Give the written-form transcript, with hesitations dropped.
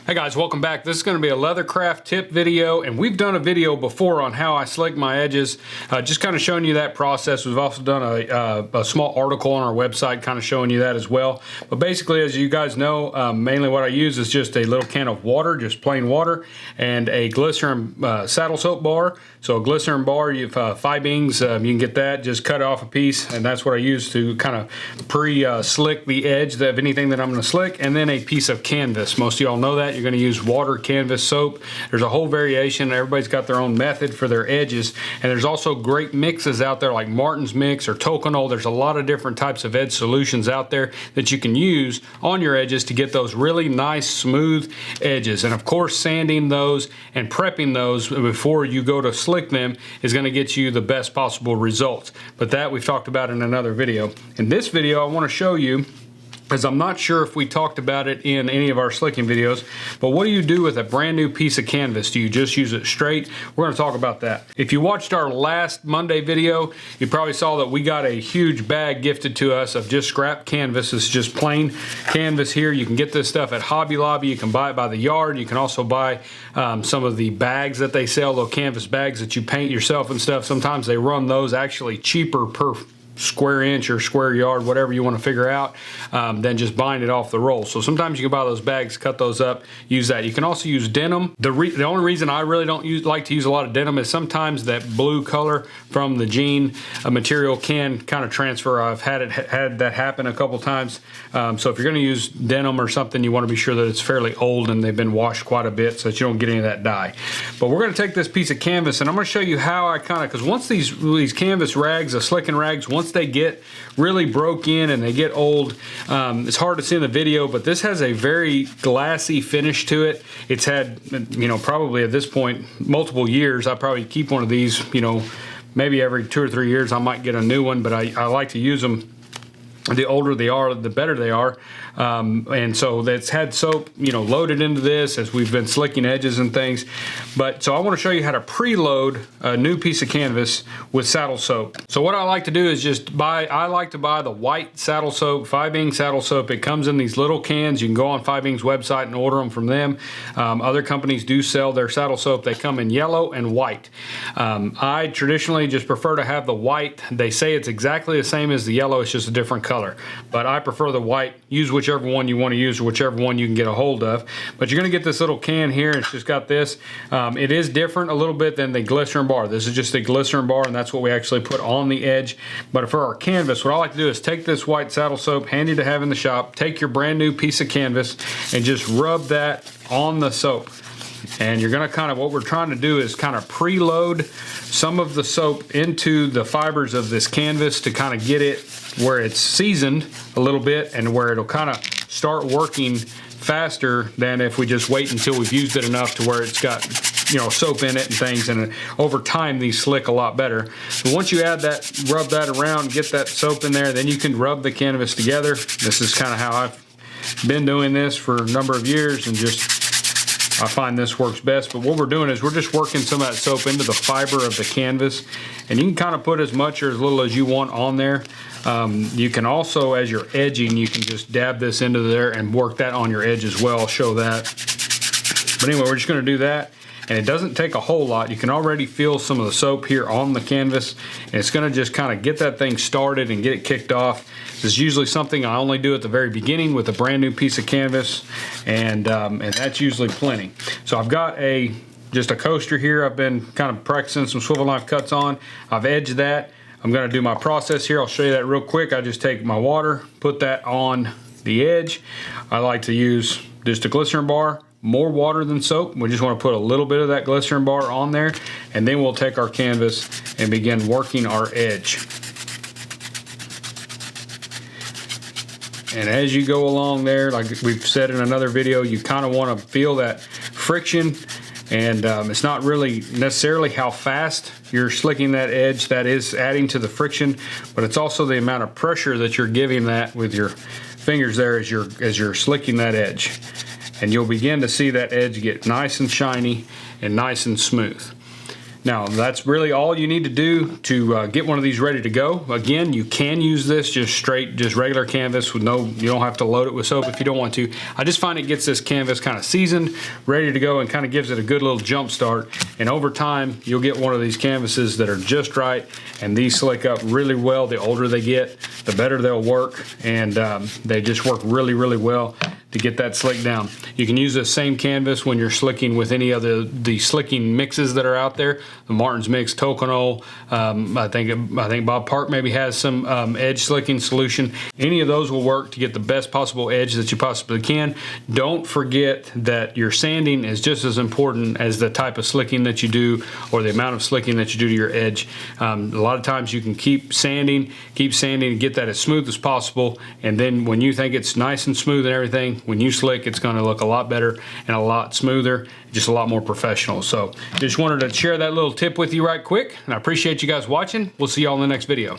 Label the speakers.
Speaker 1: Hey guys, welcome back. This is going to be a Leathercraft tip video, and we've done a video before on how I slick my edges, just kind of showing you that process. We've also done a small article on our website kind of showing you that as well. But basically, as you guys know, mainly what I use is just a little can of water, just plain water, and a glycerin saddle soap bar. So a glycerin bar, you've Fibings, you can get that, just cut off a piece, and that's what I use to kind of pre-slick the edge of anything that I'm going to slick, and then a piece of canvas. Most of y'all know that. You're going to use water, canvas, soap. There's a whole variation. Everybody's got their own method for their edges, and there's also great mixes out there like Martin's Mix or Tokonole. There's a lot of different types of edge solutions out there that you can use on your edges to get those really nice smooth edges. And of course, sanding those and prepping those before you go to slick them is going to get you the best possible results. But that we've talked about in another video. In this video, I want to show you, as I'm not sure if we talked about it in any of our slicking videos, but what do you do with a brand new piece of canvas? Do you just use it straight? We're going to talk about that. If you watched our last Monday video, you probably saw that we got a huge bag gifted to us of just scrap canvas. It's just plain canvas here. You can get this stuff at Hobby Lobby. You can buy it by the yard. You can also buy some of the bags that they sell, those canvas bags that you paint yourself and stuff. Sometimes they run those actually cheaper per square inch or square yard, whatever you want to figure out, than just buying it off the roll. So sometimes you can buy those bags, cut those up, use that. You can also use denim. The only reason I really don't like to use a lot of denim is sometimes that blue color from the jean material can kind of transfer. I've had that happen a couple times. So if you're going to use denim or something, you want to be sure that it's fairly old and they've been washed quite a bit so that you don't get any of that dye. But we're going to take this piece of canvas and I'm going to show you how I kind of, because once these canvas rags, the slicking rags, once they get really broke in and they get old, it's hard to see in the video, but this has a very glassy finish to it. It's had, you know, probably at this point multiple years. I probably keep one of these, you know, maybe every 2 or 3 years I might get a new one, but I like to use them. The older they are, the better they are. And so that's had soap, you know, loaded into this as we've been slicking edges and things. But so I want to show you how to preload a new piece of canvas with saddle soap. So what I like to do is just I like to buy the white saddle soap, Fibing saddle soap. It comes in these little cans. You can go on Fibing's website and order them from them. Other companies do sell their saddle soap. They come in yellow and white. I traditionally just prefer to have the white. They say it's exactly the same as the yellow, it's just a different color. But I prefer the white. Use whichever one you want to use or whichever one you can get a hold of. But you're going to get this little can here. It's just got this. It is different a little bit than the glycerin bar. This is just a glycerin bar, and that's what we actually put on the edge. But for our canvas, what I like to do is take this white saddle soap, handy to have in the shop, take your brand new piece of canvas and just rub that on the soap. And you're going to kind of, what we're trying to do is kind of preload some of the soap into the fibers of this canvas to kind of get it where it's seasoned a little bit and where it'll kind of start working faster than if we just wait until we've used it enough to where it's got, you know, soap in it and things, and over time these slick a lot better. So once you add that, rub that around, get that soap in there, then you can rub the canvas together. This is kind of how I've been doing this for a number of years, and just I find this works best. But what we're doing is we're just working some of that soap into the fiber of the canvas, and you can kind of put as much or as little as you want on there. You can also, as you're edging, you can just dab this into there and work that on your edge as well. I'll show that. But anyway, we're just going to do that. And it doesn't take a whole lot. You can already feel some of the soap here on the canvas, and it's going to just kind of get that thing started and get it kicked off. This is usually something I only do at the very beginning with a brand new piece of canvas, and that's usually plenty. So I've got just a coaster here. I've been kind of practicing some swivel knife cuts on. I've edged that. I'm going to do my process here. I'll show you that real quick. I just take my water, put that on the edge. I like to use just a glycerin bar. More water than soap. We just want to put a little bit of that glycerin bar on there, and then we'll take our canvas and begin working our edge. And as you go along there, like we've said in another video, you kind of want to feel that friction, and it's not really necessarily how fast you're slicking that edge that is adding to the friction, but it's also the amount of pressure that you're giving that with your fingers there as you're slicking that edge. And you'll begin to see that edge get nice and shiny and nice and smooth. Now that's really all you need to do to get one of these ready to go. Again, you can use this just regular canvas with you don't have to load it with soap if you don't want to. I just find it gets this canvas kind of seasoned, ready to go, and kind of gives it a good little jump start. And over time, you'll get one of these canvases that are just right, and these slick up really well. The older they get, the better they'll work, and they just work really, really well to get that slick down. You can use the same canvas when you're slicking with any of the slicking mixes that are out there. The Martin's Mix, Tokonole, I think Bob Park maybe has some edge slicking solution. Any of those will work to get the best possible edge that you possibly can. Don't forget that your sanding is just as important as the type of slicking that you do or the amount of slicking that you do to your edge. A lot of times you can keep sanding and get that as smooth as possible, and then when you think it's nice and smooth and everything, when you slick, it's going to look a lot better and a lot smoother, just a lot more professional. So just wanted to share that little tip with you right quick, and I appreciate you guys watching. We'll see y'all in the next video.